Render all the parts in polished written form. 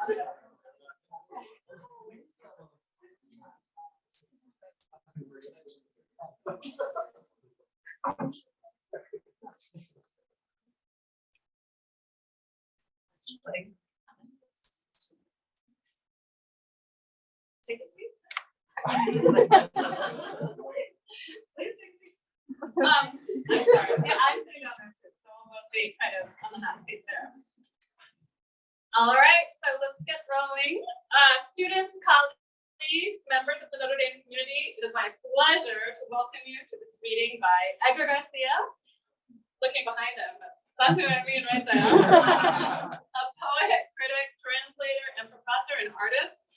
Take a seat. Please take a seat. I'm sorry. Yeah, I'm sitting down there too, so we'll be kind of on the hot seat there. All right, so let's get rolling. Students, colleagues, members of the Notre Dame community, it is my pleasure to welcome you to this reading by Edgar Garcia. Looking behind him, that's who I mean right there. A poet, critic, translator, and professor and artist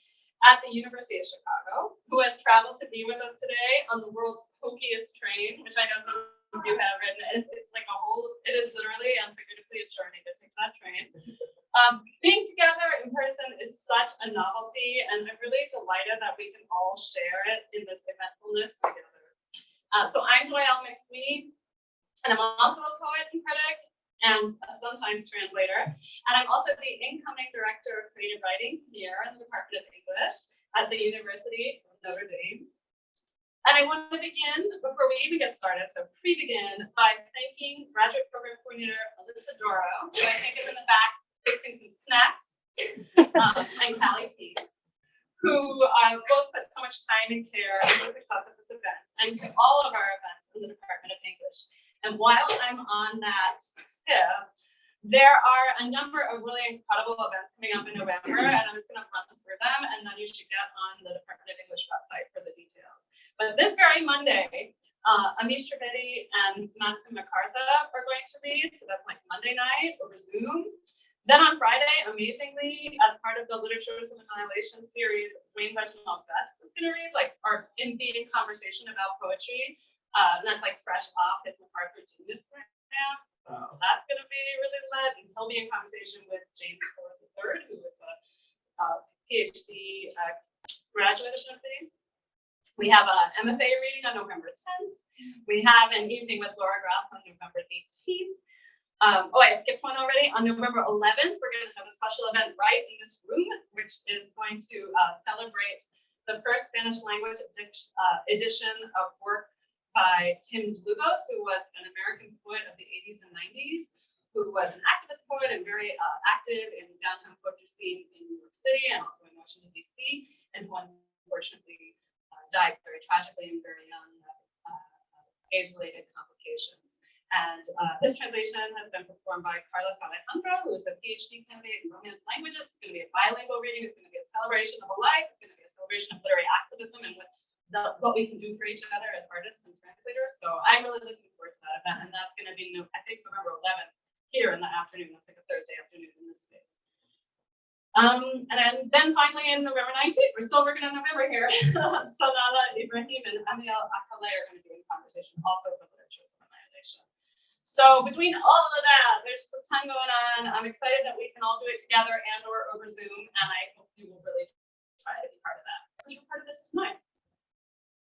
at the University of Chicago, who has traveled to be with us today on the world's pokiest train, which I know some of you have written. It's like it is literally and figuratively a journey to take that train. Being together in person is such a novelty, and I'm really delighted that we can all share it in this eventfulness together. So I'm Joelle McSweeney, and I'm also a poet and critic, and sometimes translator. And I'm also the incoming director of creative writing here in the Department of English at the University of Notre Dame. And I want to begin, before we even get started, so pre-begin, by thanking graduate program coordinator Alyssa Doro, who I think is in the back fixing some snacks, and Callie Peace, who both put so much time and care into the success of this event, and to all of our events in the Department of English. And while I'm on that tip, there are a number of really incredible events coming up in November, and I'm just going to run through them, and then you should get on the Department of English website for the details. But this very Monday, Amish Trivedi and Maxim MacArthur are going to read, so that's like Monday night over Zoom. Then on Friday, amazingly, as part of the Literatures of Annihilation series, Wayne Reginald Betts is going to read, or in conversation about poetry. And that's like fresh off his MacArthur Genius Grant. So that's going to be really lit. And he'll be in conversation with James Ford III, who is a PhD graduate of Notre Dame. We have an MFA reading on November 10th. We have an evening with Laura Graff on November 18th. I skipped one already. On November 11th, we're going to have a special event right in this room, which is going to celebrate the first Spanish language edition of work by Tim Dlugos, who was an American poet of the 80s and 90s, who was an activist poet and very active in the downtown poetry scene in New York City and also in Washington, D.C., and who unfortunately died very tragically and very young, AIDS-related complications. And this translation has been performed by Carlos Alejandro, who is a PhD candidate in Romance languages. It's going to be a bilingual reading. It's going to be a celebration of a life. It's going to be a celebration of literary activism and what we can do for each other as artists and translators. So I'm really looking forward to that event. And that's going to be, I think, November 11th here in the afternoon. That's like a Thursday afternoon in this space. And then finally in November 19th, we're still working on November here. Sanala Ibrahim and Amiel Akaleh are going to be in conversation also for Literatures of Annihilation. So between all of that, there's some time going on. I'm excited that we can all do it together and or over Zoom, and I hope you will really try to be part of that. Because you're part of this tonight.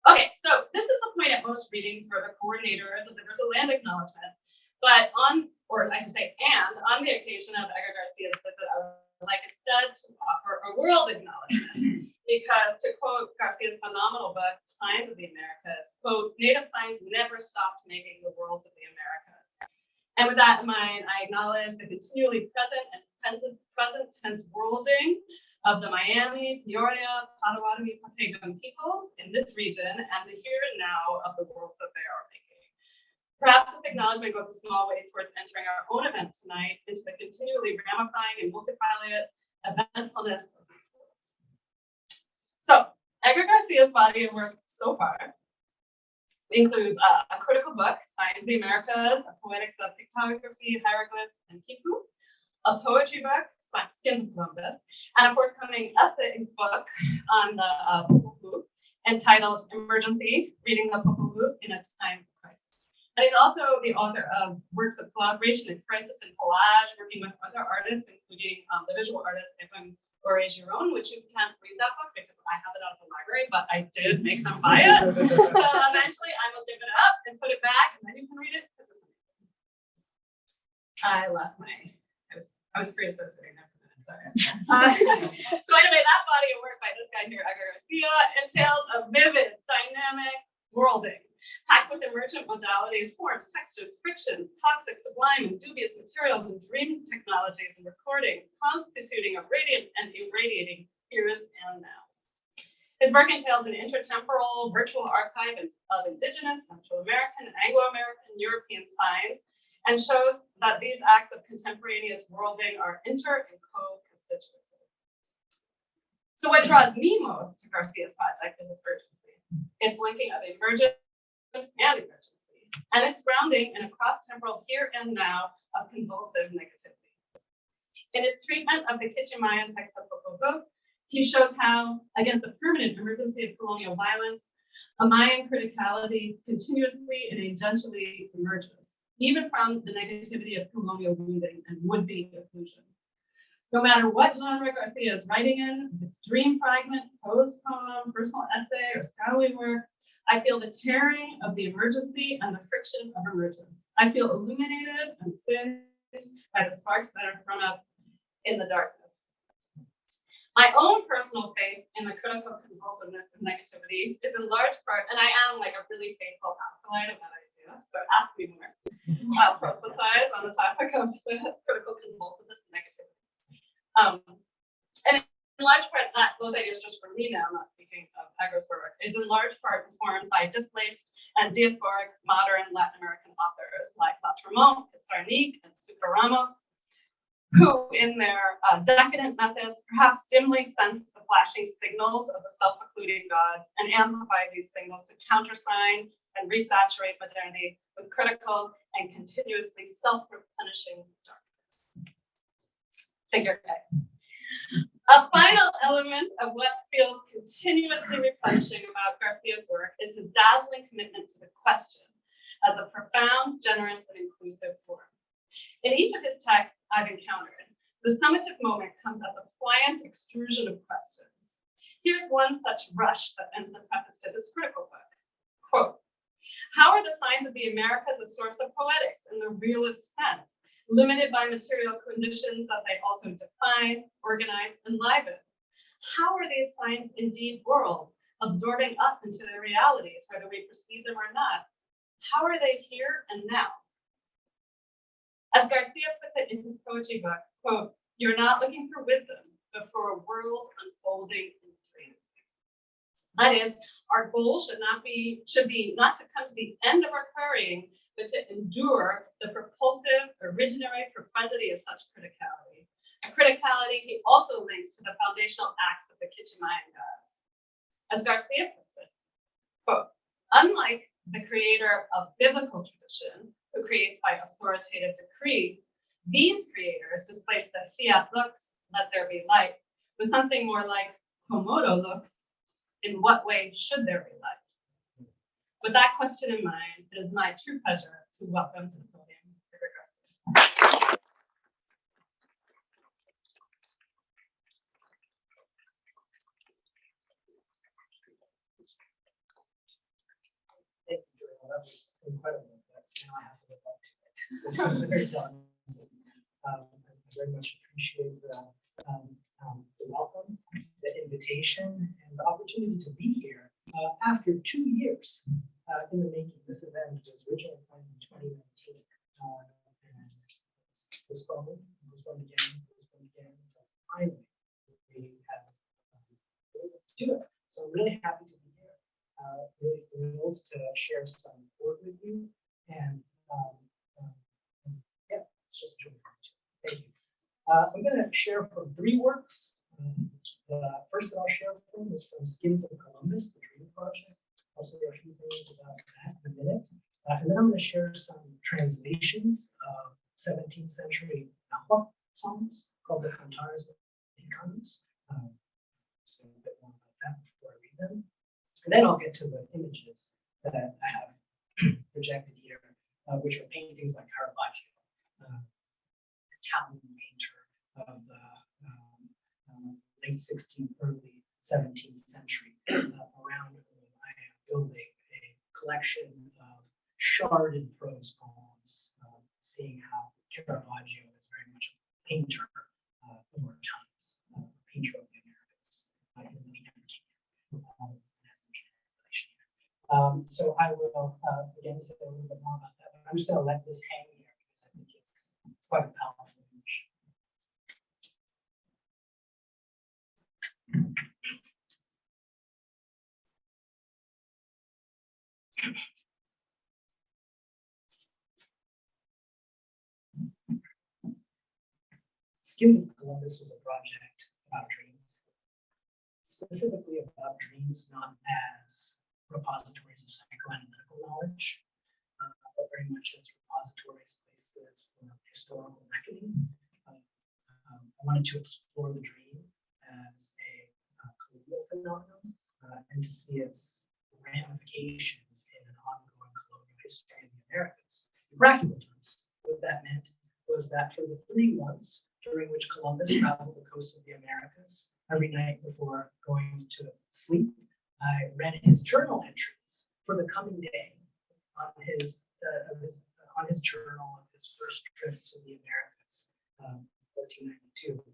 Okay, so this is the point at most readings where the coordinator delivers a land acknowledgement. But on the occasion of Edgar Garcia's visit, I would like instead to offer a world acknowledgement. Because to quote Garcia's phenomenal book, Signs of the Americas, quote, native signs never stopped making the worlds of the Americas. And with that in mind, I acknowledge the continually present tense worlding of the Miami, Peoria, Potawatomi, Papagon peoples in this region and the here and now of the worlds that they are making. Perhaps this acknowledgement goes a small way towards entering our own event tonight into the continually ramifying and multifarious eventfulness of these worlds. So, Edgar Garcia's body of work so far includes a critical book, Signs of the Americas, Poetics of Pictography, Hieroglyphs, and Khipu, a poetry book, Skins of Columbus, and a forthcoming essay book on the Popol Vuh, entitled Emergency, Reading the Popol Vuh in a Time of Crisis. And he's also the author of works of collaboration in crisis and collage, working with other artists, including the visual artist Evan Giron, which you can't read that book because I have it out of the library, but I did make them buy it. So eventually I will give it up and put it back, and then you can read it because it's amazing. I was free associating there for minutes. sorry. So anyway, that body of work by this guy here, Edgar Garcia, entails a vivid, dynamic worlding, packed with emergent modalities, forms, textures, frictions, toxic, sublime, and dubious materials, and dream technologies and recordings, constituting a radiant and irradiating here's and nows. His work entails an intertemporal virtual archive of Indigenous, Central American, Anglo-American, European signs, and shows that these acts of contemporaneous worlding are inter and co-constitutive. So what draws me most to Garcia's project is its urgency, its linking of emergence and emergency, and its grounding in a cross-temporal here and now of convulsive negativity. In his treatment of the Kichimayan text of Popol Vuh, he shows how, against the permanent emergency of colonial violence, a Mayan criticality continuously and agentially emerges, even from the negativity of colonial wounding and would-be occlusion. No matter what genre Garcia is writing in, if it's dream fragment, prose poem, personal essay, or scholarly work, I feel the tearing of the emergency and the friction of emergence. I feel illuminated and singed by the sparks that are thrown up in the darkness. My own personal faith in the critical convulsiveness of negativity is in large part, and I am like a really faithful acolyte of that idea, so ask me more. I'll proselytize on the topic of the critical convulsiveness of negativity. And in large part, those ideas, just for me now, I'm not speaking of Edgar's work, is in large part informed by displaced and diasporic modern Latin American authors like La Tremont, Pizarnik, and Sucre Ramos, who, in their decadent methods, perhaps dimly sensed the flashing signals of the self-occluding gods and amplified these signals to countersign and resaturate modernity with critical and continuously self-replenishing darkness. Figure A. A final element of what feels continuously replenishing about Garcia's work is his dazzling commitment to the question as a profound, generous, and inclusive form. In each of his texts I've encountered, the summative moment comes as a pliant extrusion of questions. Here's one such rush that ends the preface to his critical book. Quote, how are the signs of the Americas a source of poetics in the realist sense, limited by material conditions that they also define, organize, and enliven? How are these signs indeed worlds, absorbing us into their realities, whether we perceive them or not? How are they here and now? As Garcia puts it in his poetry book, quote, you're not looking for wisdom, but for a world unfolding in dreams. That is, our goal should be not to come to the end of our querying, but to endure the propulsive, originary profundity of such criticality. A criticality he also links to the foundational acts of the Kichimayan gods. As Garcia puts it, quote, unlike the creator of biblical tradition, who creates by authoritative decree, these creators displace the fiat lux, let there be light, with something more like Komodo lux, in what way should there be light? With that question in mind, it is my true pleasure to welcome to the podium Edgar Garcia. Thank you, Joel. That was incredible. Now I have to live up to it, which is very fun. I very much appreciate the welcome, the invitation, and the opportunity to be here after 2 years in the making. This event was originally planned in 2019, and it's postponed again, until finally we have been able to do it. So I'm really happy to be here. Really thrilled to share some work with you. And yeah, it's just a joy for me too. Thank you. I'm going to share from 3 works. The first that I'll share from is from Skins of Columbus, the Dream Project. I'll say a few things about that in a minute. And then I'm going to share some translations of 17th century Nahua songs called the Cantares Mexicanos. Say a bit more about that before I read them. And then I'll get to the images that I have projected here, which are paintings by Caravaggio, Italian painter of the late 16th, early 17th century, around whom I am building a collection of sharded prose poems, seeing how Caravaggio is very much a painter of our time. So I will again say a little bit more about that, but I'm just going to let this hang here because I think it's quite a powerful image. Skins of Columbus was a project about dreams, specifically about dreams not as repositories of psychoanalytical knowledge, but very much as repositories, places for historical reckoning. I wanted to explore the dream as a colonial phenomenon and to see its ramifications in an ongoing colonial history of the Americas. In practical terms, what that meant was that for the 3 months during which Columbus traveled the coast of the Americas, every night before going to sleep, I read his journal entries for the coming day on his journal of his first trip to the Americas, 1492.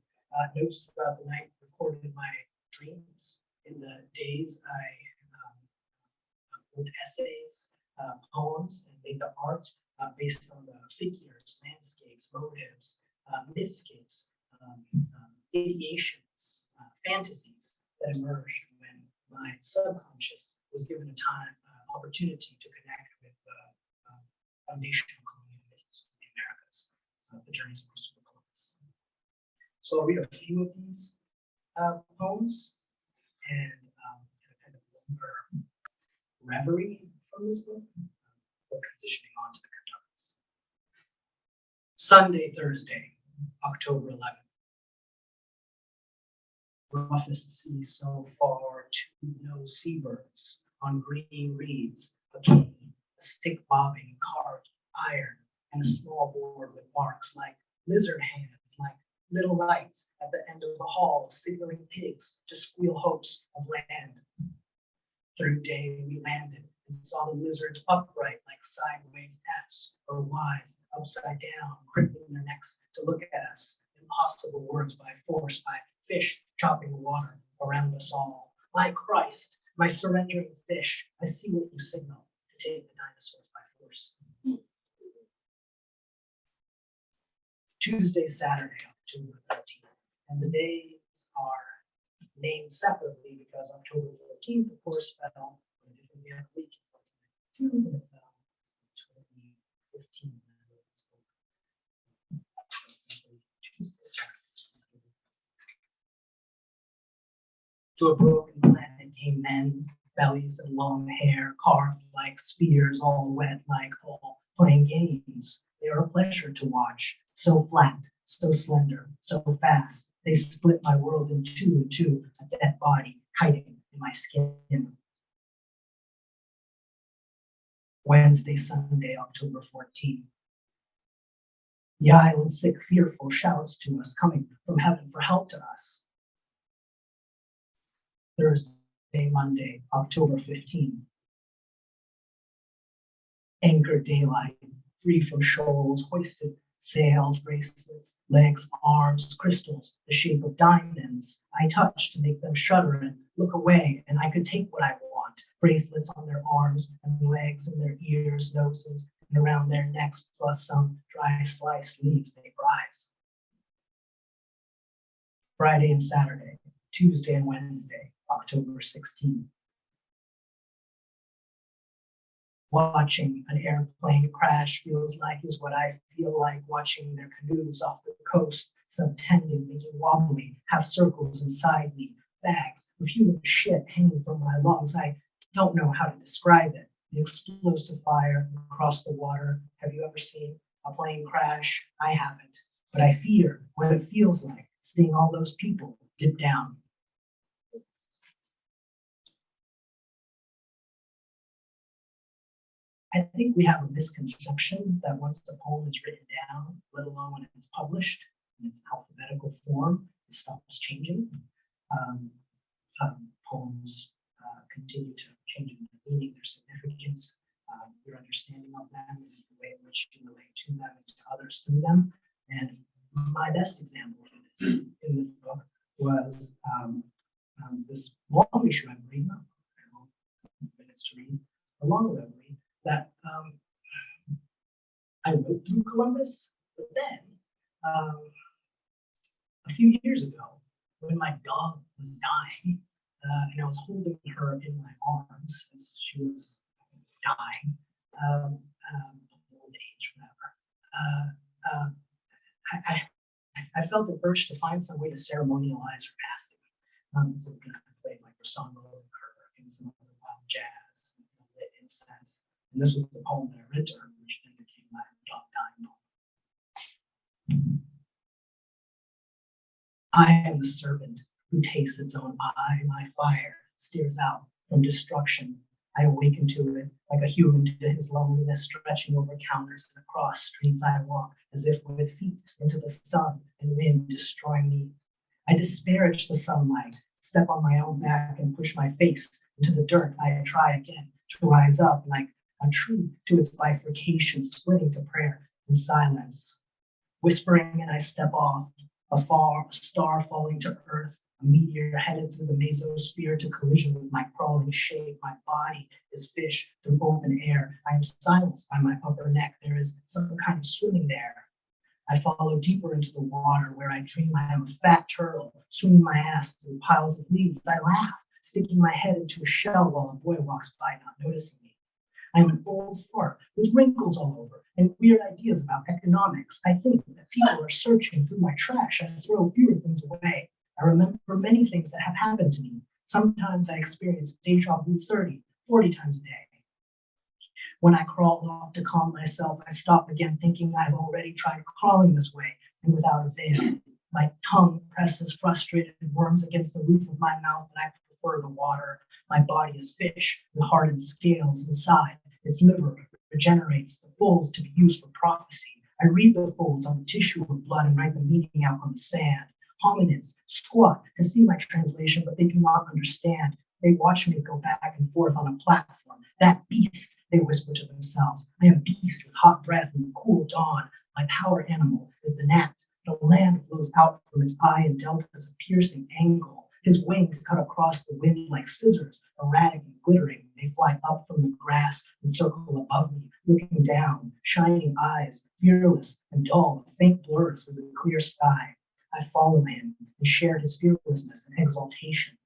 Notes throughout the night recorded my dreams. In the days, I wrote essays, poems, and made the art based on the figures, landscapes, motives, mythscapes, ideations, fantasies that emerged when my subconscious was given a opportunity to connect with the foundational colonial myths of the Americas, the journeys of Christopher Columbus. So I'll read a few of these poems and a kind of longer reverie from this book before transitioning on to the cantatas. Sunday, Thursday, October 11th. Roughest sea so far, 2 no seabirds on green reeds, a cane, a stick bobbing, carved iron, and a small board with marks like lizard hands, like little lights at the end of the hall, signaling pigs to squeal hopes of land. Through day we landed and saw the lizards upright like sideways F's or Y's, upside down, crippling their necks to look at us. Impossible words by force, by fish chopping water around us all. My Christ, my surrendering fish, I see what you signal to take the dinosaurs by force. Tuesday, Saturday, October 13th, and the days are named separately because October 14th, of course, fell on a different week. 2015. Tuesday, Saturday. To a broken planet came men, bellies and long hair, carved like spears, all wet like all playing games. They are a pleasure to watch, so flat, so slender, so fast. They split my world in 2 and 2, a dead body hiding in my skin. Wednesday, Sunday, October 14th. The island, sick, fearful, shouts to us, coming from heaven for help to us. Thursday, Monday, October 15th. Anchored daylight, free from shoals, hoisted sails, bracelets, legs, arms, crystals, the shape of diamonds. I touch to make them shudder and look away, and I could take what I want. Bracelets on their arms and legs and their ears, noses, and around their necks, plus some dry sliced leaves they prize. Friday and Saturday, Tuesday and Wednesday, October 16th. Watching an airplane crash feels like is what I feel like watching their canoes off the coast, subtending, making wobbly, half circles inside me, bags of human shit hanging from my lungs. I don't know how to describe it. The explosive fire across the water. Have you ever seen a plane crash? I haven't, but I fear what it feels like seeing all those people dip down. I think we have a misconception that once a poem is written down, let alone when it's published in its alphabetical form, it stops changing. Poems continue to change in their meaning, their significance, your understanding of them, and the way in which you relate to them and to others through them. And my best example of this in this book was this long issue I'm reading, minutes to read, a traveled through Columbus. But then, a few years ago, when my dog was dying, and I was holding her in my arms as she was dying, old age, whatever, I felt the urge to find some way to ceremonialize her passing. So I played like Rosanna with her and some other wild jazz, and lit incense. And this was the poem that I read to her, which then became my dog dying poem. I am the serpent who takes its own eye. My fire steers out from destruction. I awaken to it like a human to his loneliness, stretching over counters and across streets I walk as if with feet into the sun and wind destroying me. I disparage the sunlight, step on my own back and push my face into the dirt. I try again to rise up like a tree to its bifurcation, splitting to prayer in silence. Whispering and I step off, afar, a star falling to earth, a meteor headed through the mesosphere to collision with my crawling shape. My body is fish through open air. I am silenced by my upper neck. There is some kind of swimming there. I follow deeper into the water where I dream I am a fat turtle, swinging my ass through piles of leaves. I laugh, sticking my head into a shell while a boy walks by, not noticing me. I am an old fart with wrinkles all over and weird ideas about economics. I think that people are searching through my trash. I throw fewer things away. I remember many things that have happened to me. Sometimes I experience deja vu 30, 40 times a day. When I crawl off to calm myself, I stop again thinking I've already tried crawling this way and without avail. My tongue presses frustrated worms against the roof of my mouth and I prefer the water. My body is fish with hardened scales inside. Its liver regenerates the folds to be used for prophecy. I read the folds on the tissue of blood and write the meaning out on the sand. Hominids squat to see my translation, but they do not understand. They watch me go back and forth on a platform. That beast, they whisper to themselves. I am beast with hot breath and the cool dawn. My power animal is the gnat. The land flows out from its eye and deltas a piercing angle. His wings cut across the wind like scissors, erratic and glittering. They fly up from the grass and circle above me, looking down, shining eyes, fearless and dull, a faint blur through the clear sky. I follow him and share his fearlessness and exaltation.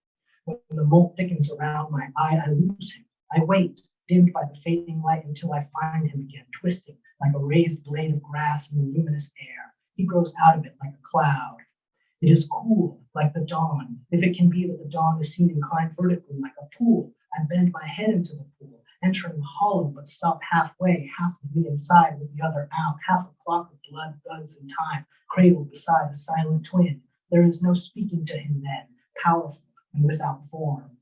When the mold thickens around my eye, I lose him. I wait, dimmed by the fading light, until I find him again, twisting like a raised blade of grass in the luminous air. He grows out of it like a cloud. It is cool, like the dawn, if it can be that the dawn is seen inclined vertically like a pool. I bend my head into the pool, entering hollow but stop halfway, half of me inside with the other out. Half a clock of blood thuds in time, cradled beside a silent twin. There is no speaking to him then, powerful and without form.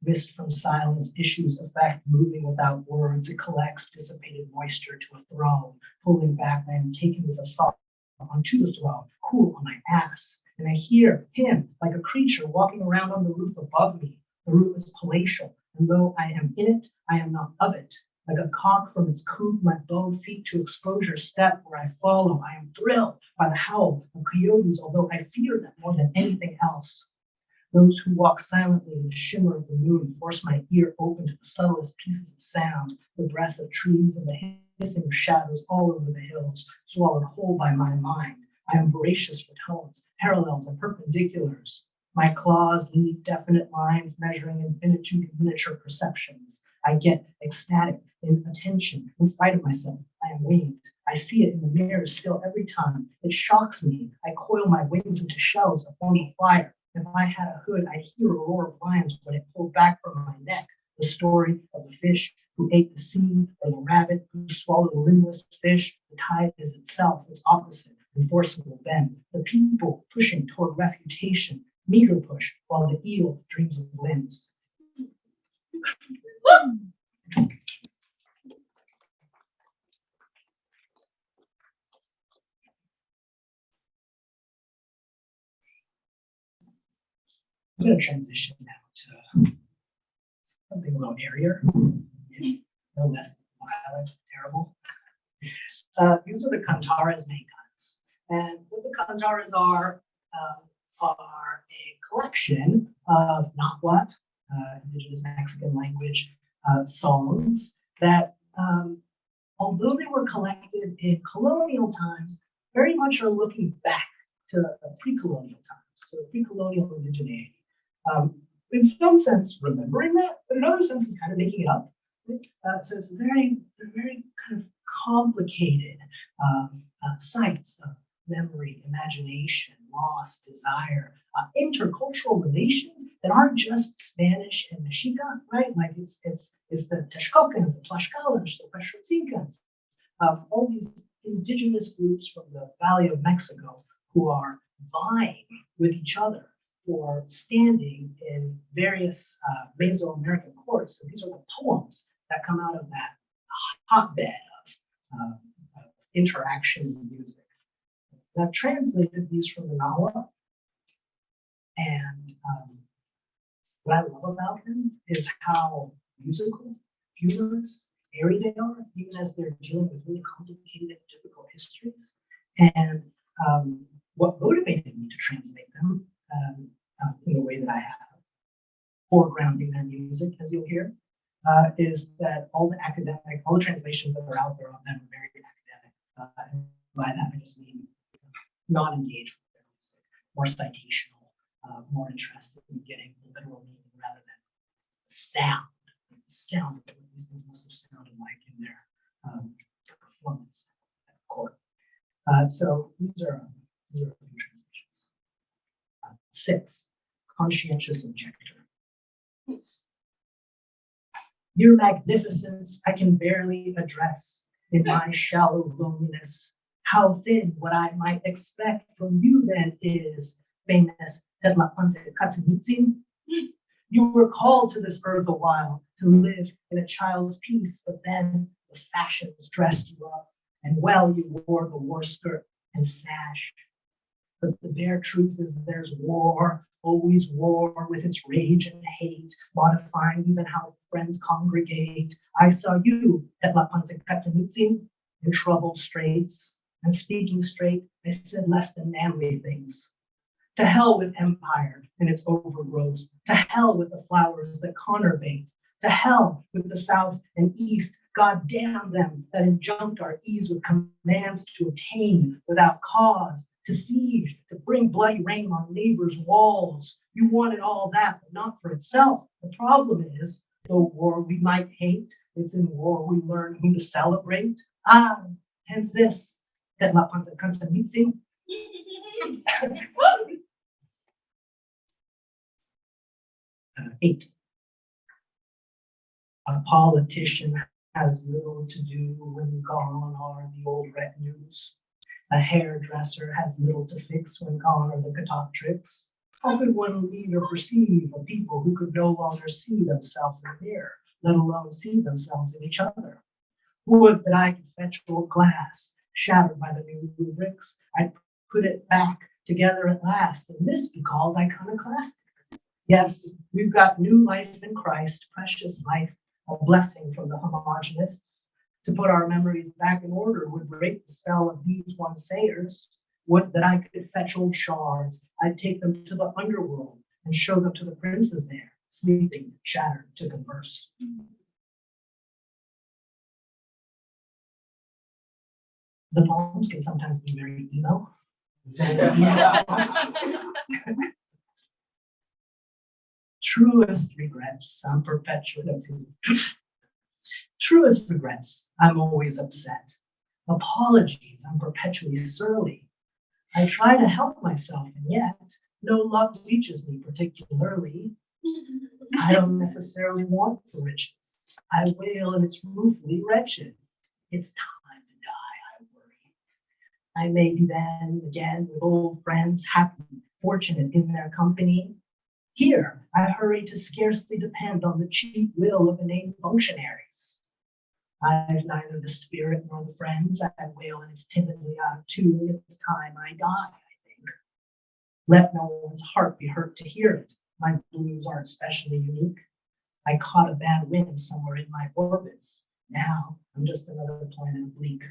Mist from silence issues effect, moving without words. It collects dissipated moisture to a throne. Pulling back, I am taken with a thought onto the throne, cool on my ass. And I hear him like a creature walking around on the roof above me. The roof is palatial, and though I am in it, I am not of it. Like a cock from its coop, my bowed feet to exposure step where I follow. I am thrilled by the howl of coyotes, although I fear them more than anything else. Those who walk silently in the shimmer of the moon force my ear open to the subtlest pieces of sound, the breath of trees and the hissing of shadows all over the hills, swallowed whole by my mind. I am voracious for tones, parallels, and perpendiculars. My claws leave definite lines measuring infinitude of miniature perceptions. I get ecstatic in attention in spite of myself. I am winged. I see it in the mirror still every time. It shocks me. I coil my wings into shells, a form of fire. If I had a hood, I'd hear a roar of lions when it pulled back from my neck. The story of the fish who ate the sea, or the rabbit who swallowed a limbless fish. The tide is itself, its opposite, enforceable bend. The people pushing toward refutation, meter push, while the eel dreams of limbs. I'm going to transition now to something a little airier, no less violent, terrible. These are the Cantaras mexicanas. And what the Cantaras are a collection of Nahuatl, indigenous Mexican language songs that although they were collected in colonial times, very much are looking back to pre-colonial times, to pre-colonial indigeneity. In some sense, remembering that, but in other sense, it's kind of making it up. So it's very kind of complicated sites of memory, imagination, loss, desire, intercultural relations that aren't just Spanish and Mexica, right? Like it's the Texcocans, the Tlaxcalans, the Pachucicans, all these indigenous groups from the Valley of Mexico who are vying with each other for standing in various Mesoamerican courts. So these are the poems that come out of that hotbed of interaction and music. And I've translated these from the Nahua, and what I love about them is how musical, humorous, airy they are, even as they're dealing with really complicated, difficult histories. And what motivated me to translate them in the way that I have, foregrounding their music, as you'll hear, is that all the translations that are out there on them are very academic. And by that, I just mean not engaged with their music, more citational, more interested in getting the literal meaning rather than the sound of what these things must have sounded like in their performance at the court. So these are a few translations. 6, conscientious objector. Your magnificence I can barely address in my shallow loneliness. How thin what I might expect from you then is, famous Tetlapanzekatzinitzin. You were called to this earth a while to live in a child's peace, but then the fashions dressed you up, and well you wore the war skirt and sash. But the bare truth is there's war, always war with its rage and hate, modifying even how friends congregate. I saw you, Tetlapanzekatzinitzin, in troubled straits, and speaking straight, I said less than manly things. To hell with empire and its overgrowth. To hell with the flowers that conurbate. To hell with the south and east. God damn them that injunct our ease with commands to attain without cause, to siege, to bring bloody rain on neighbors' walls. You wanted all that, but not for itself. The problem is, though war we might hate, it's in war we learn whom to celebrate. Hence this, that La Panzekatzinitzin. 8. A politician has little to do when gone are the old retinues. A hairdresser has little to fix when gone are the Katok tricks. How could one lead or perceive a people who could no longer see themselves in the mirror, let alone see themselves in each other? Would that I could fetch old glass, shattered by the new rubrics. I'd put it back together at last, and this be called iconoclastic. Yes, we've got new life in Christ, precious life, a blessing from the homogenists. To put our memories back in order would break the spell of these one sayers. Would that I could fetch old shards, I'd take them to the underworld and show them to the princes there, sleeping, shattered to converse. The poems can sometimes be very emo. Truest regrets, I'm Truest regrets, I'm always upset. Apologies, I'm perpetually surly. I try to help myself, and yet no luck reaches me particularly. I don't necessarily want the riches. I wail and it's ruefully wretched. It's time to die, I worry. I may be then again with old friends, happy, fortunate in their company. Here, I hurry to scarcely depend on the cheap will of inane functionaries. I've neither the spirit nor the friends. I wail and it's timidly out of tune. It's time I die, I think. Let no one's heart be hurt to hear it. My blues aren't especially unique. I caught a bad wind somewhere in my orbits. Now I'm just another planet oblique.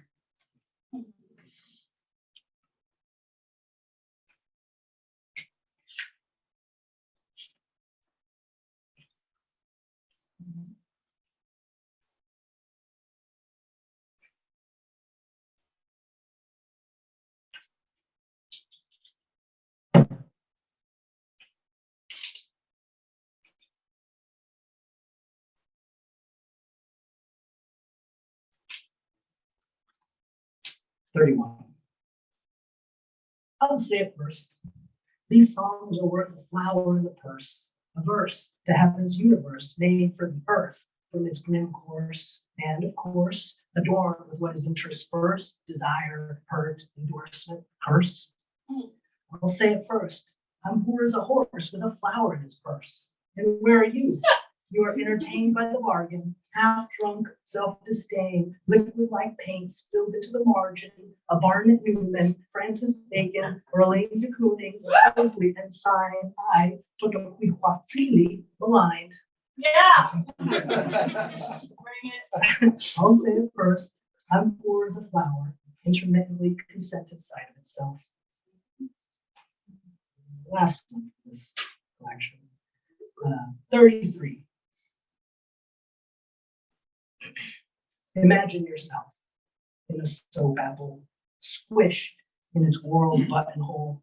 31. I'll say it first. These songs are worth a flower in the purse, a verse to heaven's universe made for the earth from its grim course, and of course, adorned with what is interspersed, desire, hurt, endorsement, curse. I'll say it first. I'm poor as a horse with a flower in its purse. And where are you? You are entertained by the bargain, half drunk, self-disdain, liquid like paint spilled into the margin, a Barnett Newman, Francis Bacon, or Elaine de Kooning, ugly and sign, I, Totoquihuatzili, maligned. Yeah. Bring it. I'll say it first. I'm poor as a flower, intermittently consented side of itself. Last one for this collection. 33. Imagine yourself in a soap apple, squished in its world buttonhole,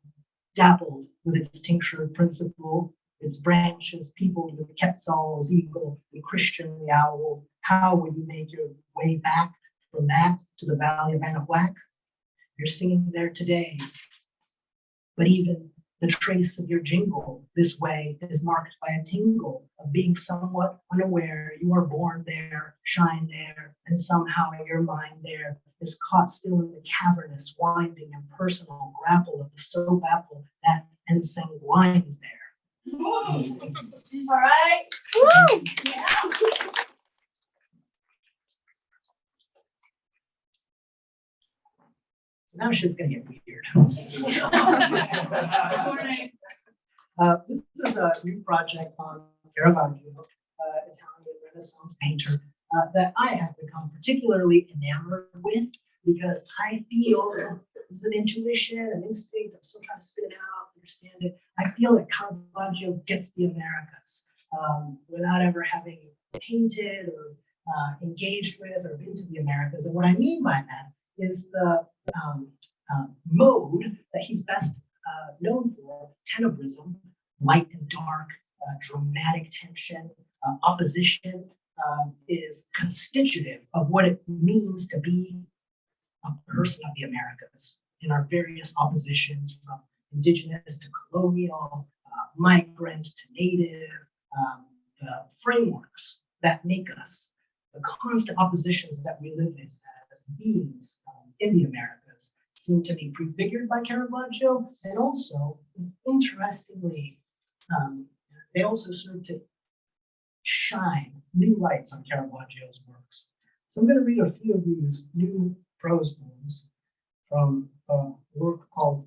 dappled with its tincture principle, its branches peopled with Quetzal's eagle and Christian the owl. How will you make your way back from that to the valley of Anahuac? You're singing there today, but even the trace of your jingle this way is marked by a tingle of being somewhat unaware. You are born there, shine there, and somehow your mind there is caught still in the cavernous, winding, impersonal grapple of the soap apple that ensanguines there. All right. Woo! Yeah. Now shit's gonna get weird. This is a new project on Caravaggio, Italian Renaissance painter, that I have become particularly enamored with because I feel this is an intuition, an instinct. I'm still trying to spit it out, understand it. I feel that Caravaggio gets the Americas without ever having painted or engaged with or been to the Americas. And what I mean by that is the mode that he's best known for, tenebrism, light and dark, dramatic tension, opposition, is constitutive of what it means to be a person of the Americas in our various oppositions from indigenous to colonial, migrant to native, the frameworks that make us, the constant oppositions that we live in as beings in the Americas seem to be prefigured by Caravaggio, and also, interestingly, they also serve to shine new lights on Caravaggio's works. So I'm going to read a few of these new prose poems from a work called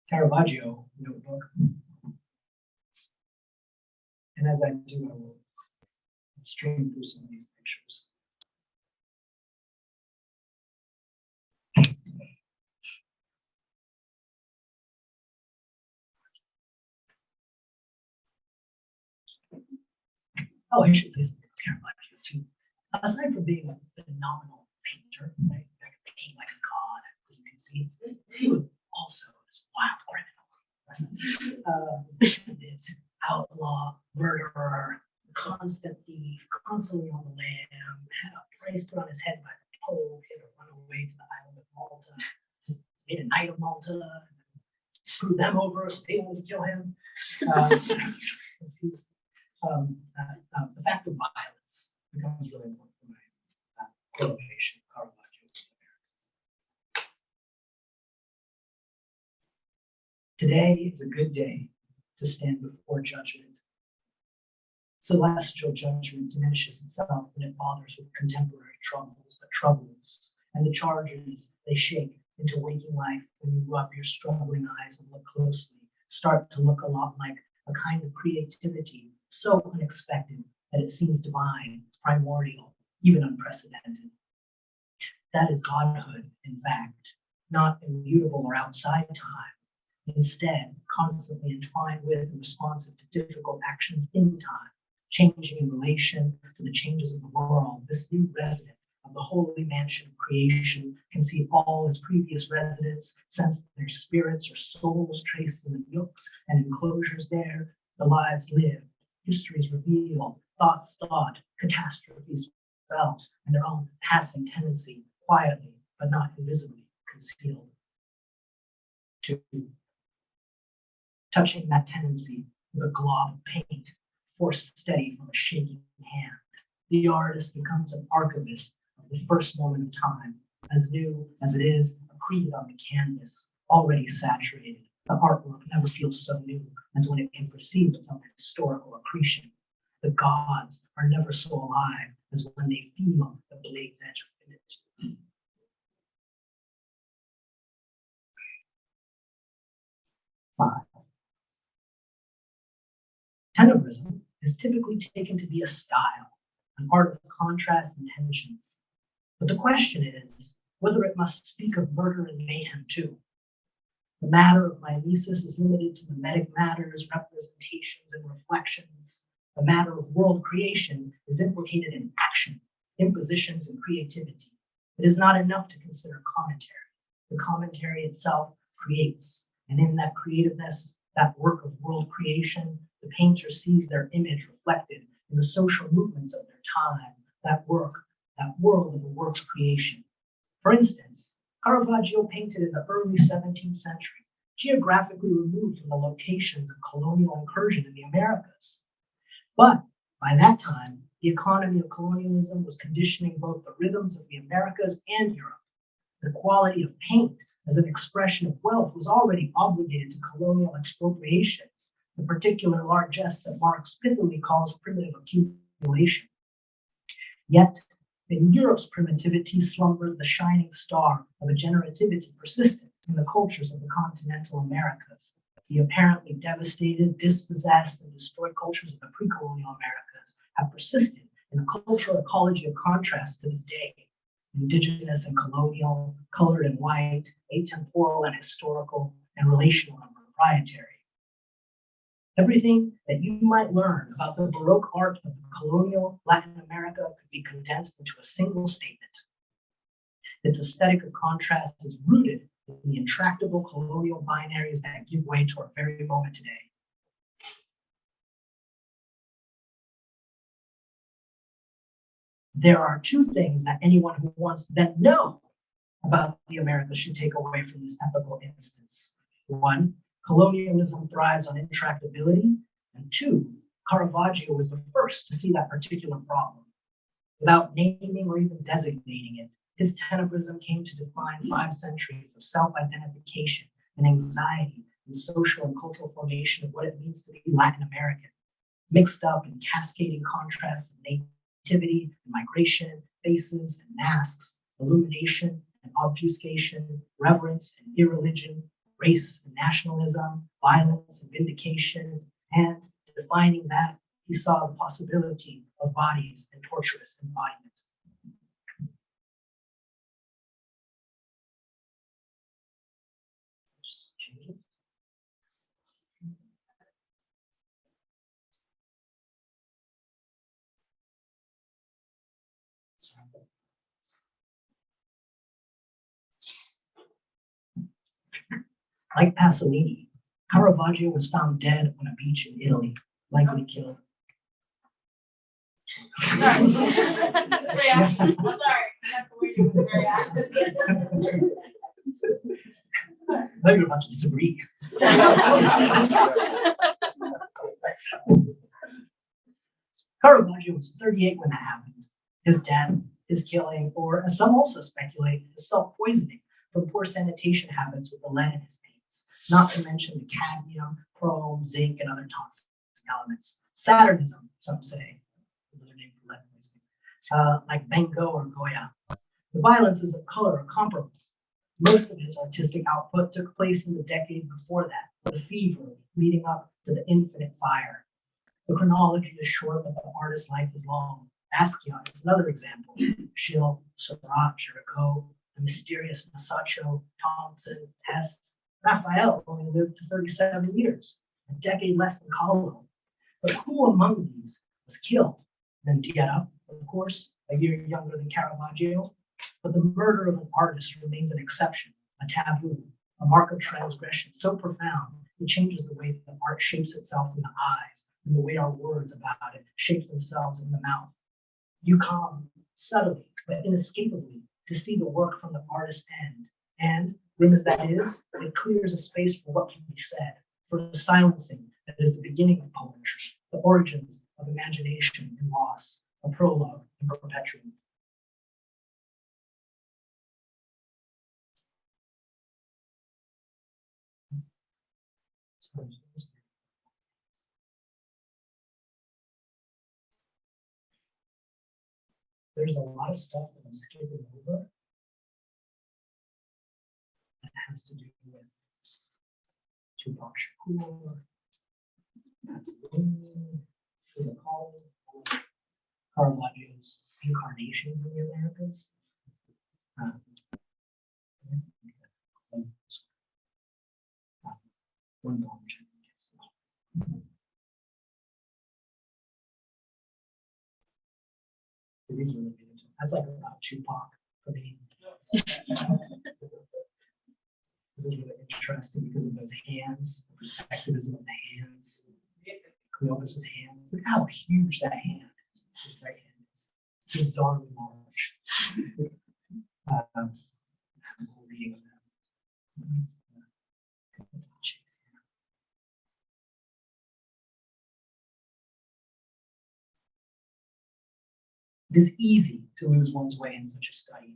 Caravaggio Notebook. And as I do, I will stream through some of these pictures. Oh, I should say something about Caravaggio too. Aside from being a phenomenal painter, right, that could paint like a god, as you can see, he was also this wild criminal, right? Bandit, outlaw, murderer, constant thief, constantly on the lam, had a price put on his head by the Pope, he had to run away to the island of Malta, made a knight of Malta, screwed them over, so they wanted to kill him. He's the fact of violence becomes really important for my correlation of Caravaggio with the Americans. Today is a good day to stand before judgment. Celestial judgment diminishes itself when it bothers with contemporary troubles, but troubles and the charges they shake into waking life when you rub your struggling eyes and look closely, start to look a lot like a kind of creativity so unexpected that it seems divine, primordial, even unprecedented. That is godhood, in fact, not immutable or outside time, instead constantly entwined with and responsive to difficult actions in time, changing in relation to the changes of the world. This new resident of the holy mansion of creation can see all its previous residents, sense their spirits or souls traced in the nooks and enclosures there, the lives lived, histories revealed, thoughts thought, catastrophes felt, and their own passing tendency quietly but not invisibly concealed. 2. Touching that tendency with a glob of paint, forced steady from a shaking hand, the artist becomes an archivist of the first moment of time, as new as it is accreted on the canvas, already saturated. The artwork never feels so new as when it can perceive its own historical accretion. The gods are never so alive as when they feel the blade's edge of finish. 5. Tenebrism is typically taken to be a style, an art of contrast and tensions. But the question is whether it must speak of murder and mayhem too. The matter of mimesis is limited to mimetic matters, representations, and reflections. The matter of world creation is implicated in action, impositions, and creativity. It is not enough to consider commentary. The commentary itself creates, and in that creativeness, that work of world creation, the painter sees their image reflected in the social movements of their time, that work, that world of the work's creation. For instance, Caravaggio painted in the early 17th century, geographically removed from the locations of colonial incursion in the Americas. But by that time, the economy of colonialism was conditioning both the rhythms of the Americas and Europe. The quality of paint as an expression of wealth was already obligated to colonial expropriations, the particular largesse that Marx pithily calls primitive accumulation. Yet, in Europe's primitivity slumbered the shining star of a generativity persistent in the cultures of the continental Americas. The apparently devastated, dispossessed, and destroyed cultures of the pre-colonial Americas have persisted in a cultural ecology of contrast to this day. Indigenous and colonial, colored and white, atemporal and historical, and relational and proprietary. Everything that you might learn about the Baroque art of colonial Latin America could be condensed into a single statement. Its aesthetic of contrast is rooted in the intractable colonial binaries that give way to our very moment today. There are 2 things that anyone who wants to know about the Americas should take away from this epical instance. 1, colonialism thrives on intractability, and 2, Caravaggio was the first to see that particular problem. Without naming or even designating it, his tenebrism came to define 5 centuries of self-identification and anxiety and social and cultural formation of what it means to be Latin American, mixed up in cascading contrasts of nativity and migration, faces and masks, illumination and obfuscation, reverence and irreligion, race and nationalism, violence and vindication, and defining that, he saw the possibility of bodies and torturous embodiment. Just change it. Like Pasolini, Caravaggio was found dead on a beach in Italy, likely killed. Sorry. I'm sorry. That's the way you were very active. Now you're about to disagree. Caravaggio was 38 when that happened. His death, his killing, or as some also speculate, his self-poisoning from poor sanitation habits with the lead in his paints, not to mention the cadmium, chrome, zinc, and other toxic elements. Saturnism, some say, another name for lead poisoning, like Van Gogh or Goya. The violences of color are comparable. Most of his artistic output took place in the decade before that, the fever leading up to the infinite fire. The chronology is short, but the artist's life is long. Basquiat is another example. Schill, Seurat, Géricault, the mysterious Masaccio, Thompson, Hess. Raphael only lived to 37 years, a decade less than Kahlo. But who among these was killed? Mendieta, of course, a year younger than Caravaggio. But the murder of an artist remains an exception, a taboo, a mark of transgression so profound it changes the way that art shapes itself in the eyes and the way our words about it shape themselves in the mouth. You come subtly but inescapably to see the work from the artist's end. And, grim as that is, it clears a space for what can be said, for the silencing that is the beginning of poetry, the origins of imagination and loss, a prologue and perpetuum. There's a lot of stuff that I'm skipping over that has to do with Tupac Shakur, Pasolini, Frida Kahlo, Caravaggio's incarnations in the Americas. One poem which I think is these really good. That's like about Tupac for me. This is really interesting because of those hands, the perspectivism of the hands. Cleopas's hands. Look how huge that hand is. His right hand is. It's bizarrely large. Reading of them. It is easy to lose one's way in such a study.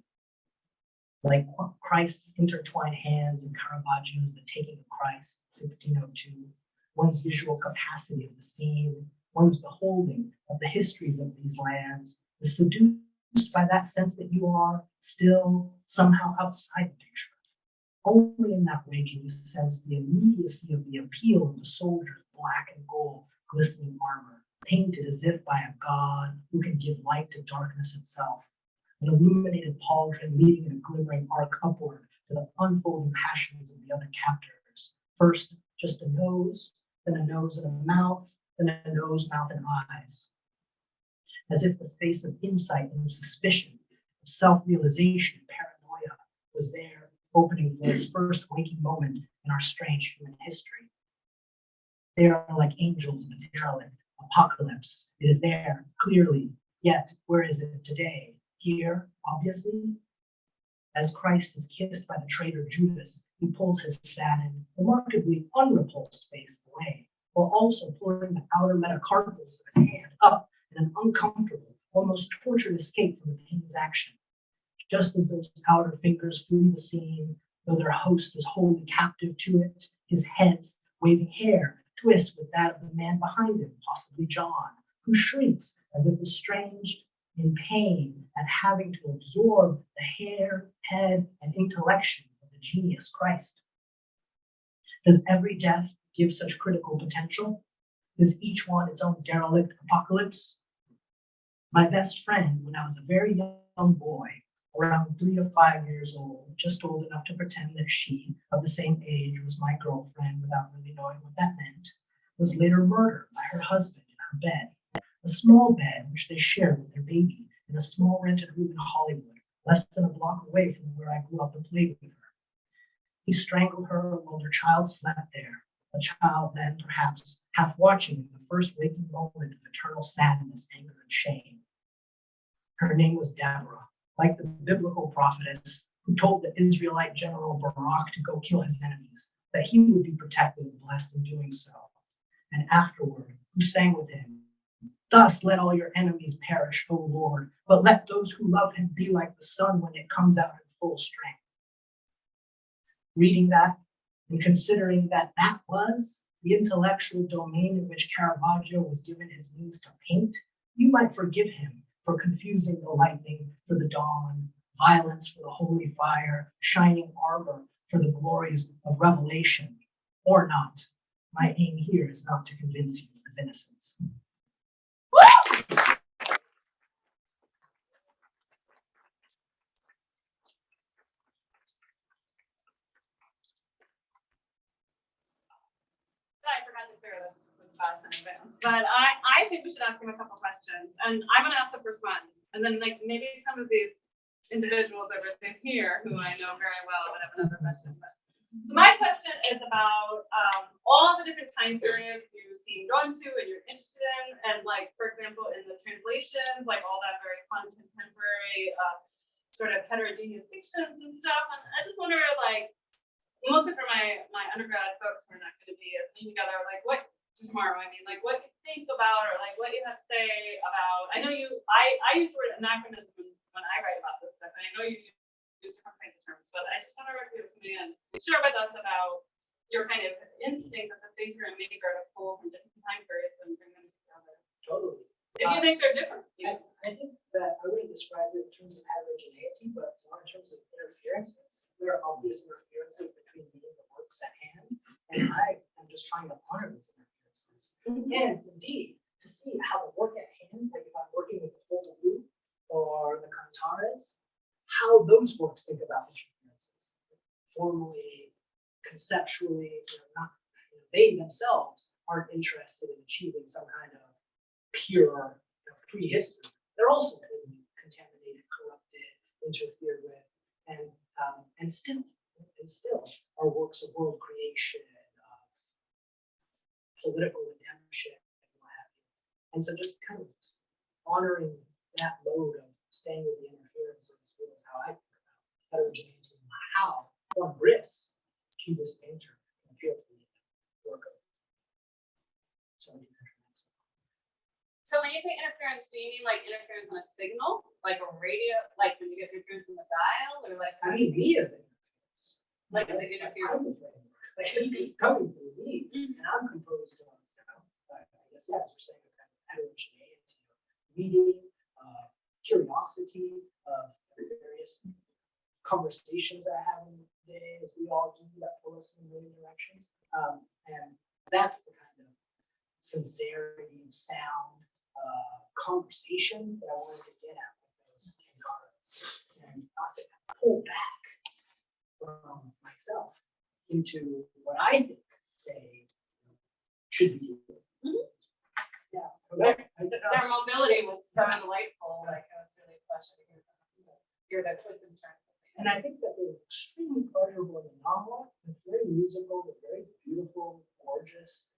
Like Christ's intertwined hands and Caravaggio's The Taking of Christ, 1602, one's visual capacity of the scene, one's beholding of the histories of these lands is seduced by that sense that you are still somehow outside the picture. Only in that way can you sense the immediacy of the appeal of the soldier's black and gold glistening armor, painted as if by a god who can give light to darkness itself, an illuminated pauldron leading in a glimmering arc upward to the unfolding passions of the other captors. First, just a nose, then a nose and a mouth, then a nose, mouth, and eyes. As if the face of insight and suspicion, of self-realization and paranoia was there, opening for its first waking moment in our strange human history. They are like angels of a derelict apocalypse. It is there, clearly, yet where is it today? Here, obviously. As Christ is kissed by the traitor Judas, he pulls his saddened, remarkably unrepulsed face away, while also pulling the outer metacarpals of his hand up in an uncomfortable, almost tortured escape from the pain's action. Just as those outer fingers flee the scene, though their host is wholly captive to it, his head's waving hair twists with that of the man behind him, possibly John, who shrinks as if estranged in pain at having to absorb the hair, head, and intellection of the genius Christ. Does every death give such critical potential? Is each one its own derelict apocalypse? My best friend, when I was a very young boy, around 3 to 5 years old, just old enough to pretend that she, of the same age, was my girlfriend without really knowing what that meant, was later murdered by her husband in her bed, a small bed which they shared with their baby in a small rented room in Hollywood, less than a block away from where I grew up and played with her. He strangled her while their child slept there, a child then perhaps half watching in the first waking moment of eternal sadness, anger, and shame. Her name was Deborah, like the biblical prophetess who told the Israelite general Barak to go kill his enemies, that he would be protected and blessed in doing so. And afterward, who sang with him, "Thus let all your enemies perish, O Lord, but let those who love him be like the sun when it comes out in full strength." Reading that and considering that that was the intellectual domain in which Caravaggio was given his means to paint, you might forgive him for confusing the lightning for the dawn, violence for the holy fire, shining armor for the glories of revelation, or not. My aim here is not to convince you of his innocence. I forgot to clear this with Beth in advance, but I think we should ask him a couple questions, and I'm going to ask the first one, and then like maybe some of these individuals over here who I know very well would have another question. So my question is about all the different time periods you seem drawn to and you're interested in, and like for example in the translations, like all that very fun contemporary sort of heterogeneous fictions and stuff. And I just wonder, like, mostly for my undergrad folks who are not going to be meeting together, like what tomorrow, I mean, like what you think about or like what you have to say about, I know I use the word anachronism when I write about this stuff, and I know you use different kinds of terms, but I just wonder if you have something to share with us about your kind of instinct as a thinker and maker to pull from different time periods and bring them together. Totally. If you think they're different. I think that I wouldn't describe it in terms of heterogeneity, but more in terms of interferences. There are obvious interferences between me and the works at hand, and I am just trying to honor those interferences. And indeed, to see how the work at hand, like if I'm working with the Popol Vuh or the Kantaras, how those works think about interferences. Formally, conceptually, they themselves aren't interested in achieving some kind of pure prehistory. They're also contaminated, corrupted, interfered with, and still are works of world creation, political redemption, and what have you. And so just kind of honoring that load of staying with the interferences was how I think about heterogeneity and how Regress, Cubist painter, can appeal to the work of 17th century. So when you say interference, do you mean like interference on a signal, like a radio, like when you get interference in the dial, or like? I mean, me as interference. Like they interfere. Like it's coming through me, and I'm composed of, I guess, yeah, as we're saying, kind of heterogeneity, reading, curiosity, various conversations that I have in the day, as we all do, that pull us in many directions. And that's the kind of sincerity of sound, conversation that I wanted to get at with those Kantaras, and not to pull back from myself into what I think they should be doing. Yeah. Their mobility was so delightful. Like I was really pleasure to hear that twist and turn. And I think that they're extremely pleasurable in the novel. They're very musical, they're very beautiful, gorgeous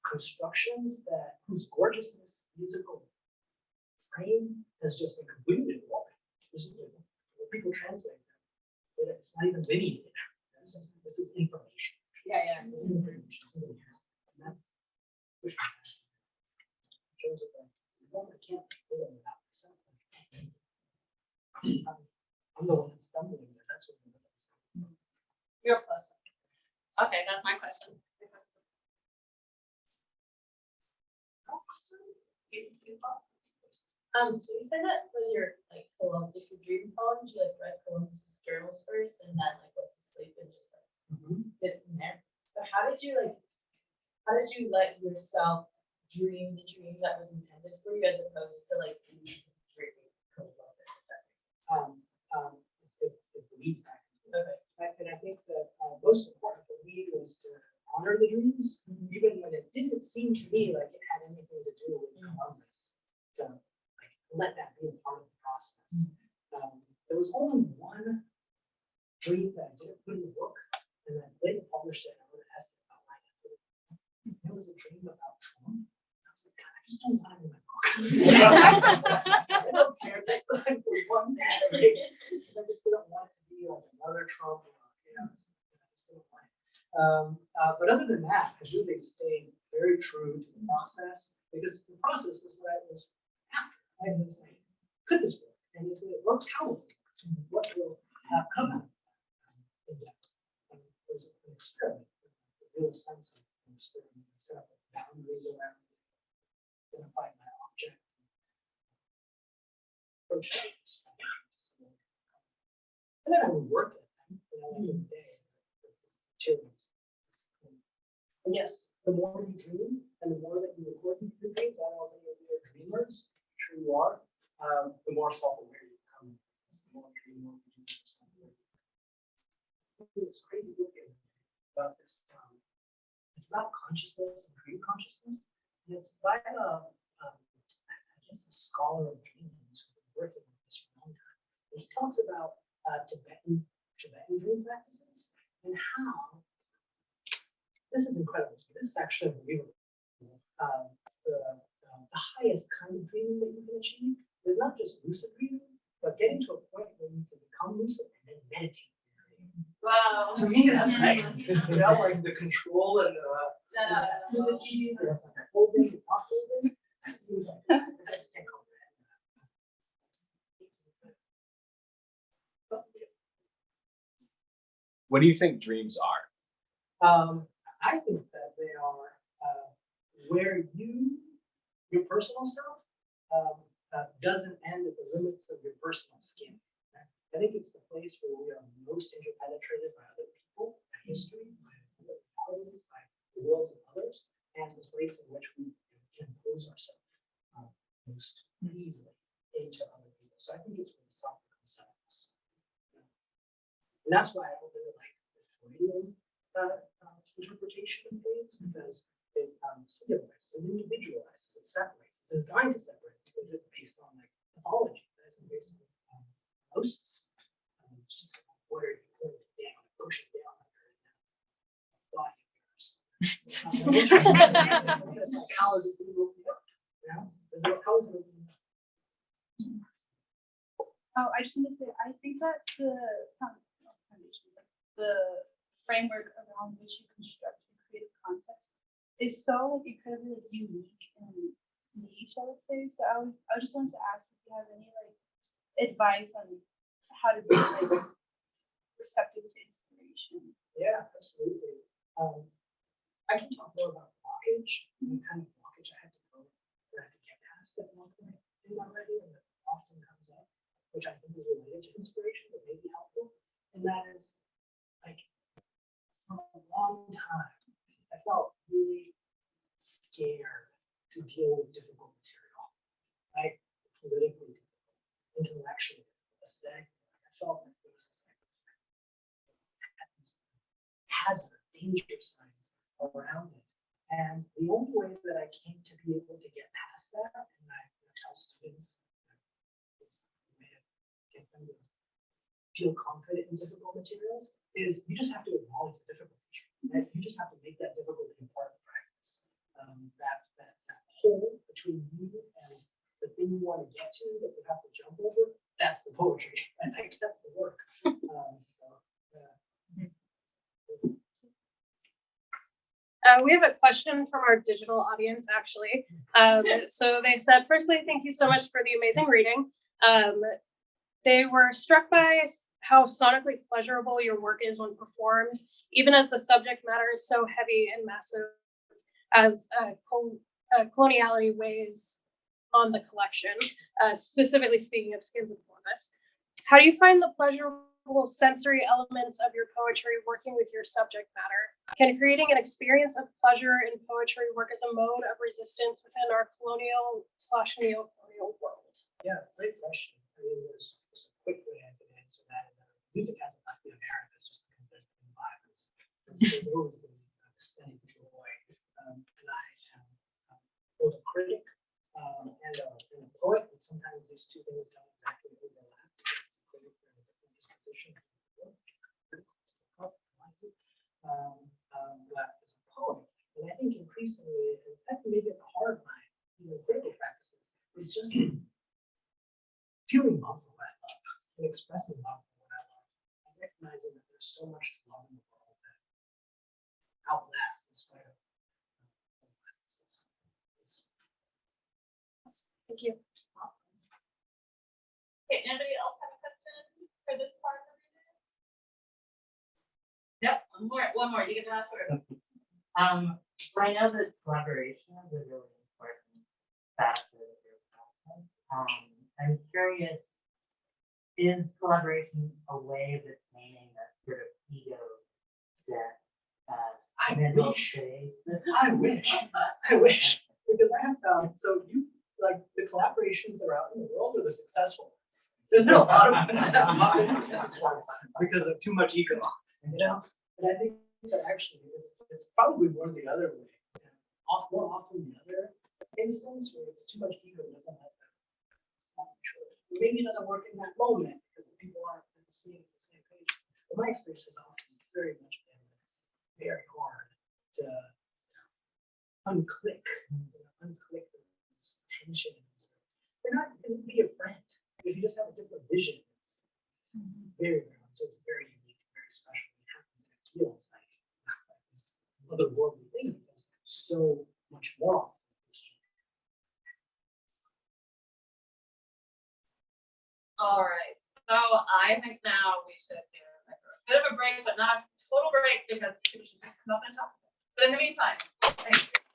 constructions whose gorgeousness, musical frame has just been completely warped. When people translate them, it's not even linear. It's just, this is information. Yeah. This is information. This is information. And that's pushing back. In terms of I can't live without myself. I'm the one that's stumbling there. That's what I'm doing. Your pleasure. Okay, that's my question. So you said that when you're like Columbus, your dream poems, you like read Columbus's journals first and then like went to sleep and just like fit in there. But how did you let yourself dream the dream that was intended for you as opposed to like lucid dreaming Columbus, if that makes sense? It leads back. Okay. And I think that most important for me was to honor the dreams, even when it didn't seem to me like it had anything to do with Columbus. To like let that be a part of the process. There was only one dream that I didn't put in the book, and then later published it. And I wrote an essay about why I put it. It was a dream about Trump. I was like, God, I just don't want it in my book. I don't care. That's like the one thing that makes. I just don't want it to be like another Trump. I just don't want it. But other than that, I really stayed very true to the process, because the process was what I was after. I was like, could this work? And if it works, how will it work? What will come out of that? And it was an experiment, a real sense of an experiment. I set up boundaries around it, identified my object, approached it, and then I would work at them, at the end of the day, with the materials. And yes, the more you dream and the more that you record your dreams, I don't know if you're dreamers, I'm sure you are, the more self-aware you become. The more you dream, the more you do self-aware. It's crazy looking about this. It's about consciousness and dream consciousness. And it's by I guess a scholar of dreams who's been working on this for a long time. And he talks about Tibetan dream practices and how this is incredible. This is actually unbelievable. The highest kind of dreaming that you can achieve is not just lucid dreaming, but but getting to a point where you can become lucid and then meditate. Wow. To me, that's like, like the control and the passivity, the holding, the not holding. That seems like I just can't go with that. What do you think dreams are? I think that they are where your personal self doesn't end at the limits of your personal skin. I think it's the place where we are most interpenetrated by other people, by history, by other realities, by the worlds of others, and the place in which we can impose ourselves most easily into other people. So I think it's where the self becomes selfless. And that's why I don't really like the Freudian interpretation of dreams, because it singularizes, it individualizes, it separates. It's designed to separate because it's based on like pathology, that isn't based on osmosis. What are you pulling it down, push it down under the body of yours? It's like, how is it being opened up? You know? How is it opening up? Oh, I just want to say, I think that the foundations, like the framework around which you construct your creative concepts is so like incredibly like unique and niche, I would say. So I just wanted to ask if you have any like advice on how to be like receptive to inspiration. Yeah, absolutely. I can talk more about blockage and the kind of blockage I had to go, that I had to get past at one point in my writing, and that often comes up, which I think is related to inspiration, but may be helpful. And that is like, for a long time, I felt really scared to deal with difficult material, right? Politically difficult, intellectually difficult, aesthetically. I felt like there was this like hazard, danger signs around it. And the only way that I came to be able to get past that, and I tell students, is a way to get them to feel confident in difficult materials, is you just have to acknowledge the difficulty. Right? You just have to make that difficulty a part of practice. That hole between you and the thing you want to get to that you have to jump over, that's the poetry. I think that's the work. We have a question from our digital audience, actually. So they said, firstly, thank you so much for the amazing reading. They were struck by how sonically pleasurable your work is when performed, even as the subject matter is so heavy and massive as coloniality weighs on the collection, specifically speaking of Skins of Columbus. How do you find the pleasurable sensory elements of your poetry working with your subject matter? Can creating an experience of pleasure in poetry work as a mode of resistance within our colonial/neo-colonial world? Yeah, great question. I mean, there's a quick way I can answer that. Music hasn't left the Americas just because there's been violence. There's always been aesthetic joy. And I am both a critic and a poet, and sometimes these two things don't exactly overlap. Because a critic, they're in a different disposition. But as a poet, and I think increasingly, in fact, maybe at the heart of my critical practices, is just feeling love for what I love and expressing love for what I love, and recognizing that there's so much to love in the world that outlasts in spite of violence. Thank you. Awesome. Okay, anybody else have a question for this part of the reading? Yep, one more. You get the last word. So I know that collaboration is a really important facet of your process. I'm curious, is collaboration a way of attaining that sort of ego death? I wish, because I have found, so you, like the collaborations that are out in the world are the successful ones. There's been a lot of ones that have not been successful because of too much ego, And I think that actually it's probably more the other way. More often the other instance where it's too much ego doesn't let them mature. Maybe it doesn't work in that moment because the people aren't seeing the same page. But my experience has often very much been that it's very hard to unclick those tensions. They're not, it would be a friend. If you just have a different vision, it's very rare. So it's very unique, very special. It happens and it feels like this otherworldly thing because so much more. All right, so I think now we should do like a bit of a break, but not a total break because people should just come up and talk. But in the meantime, thank you.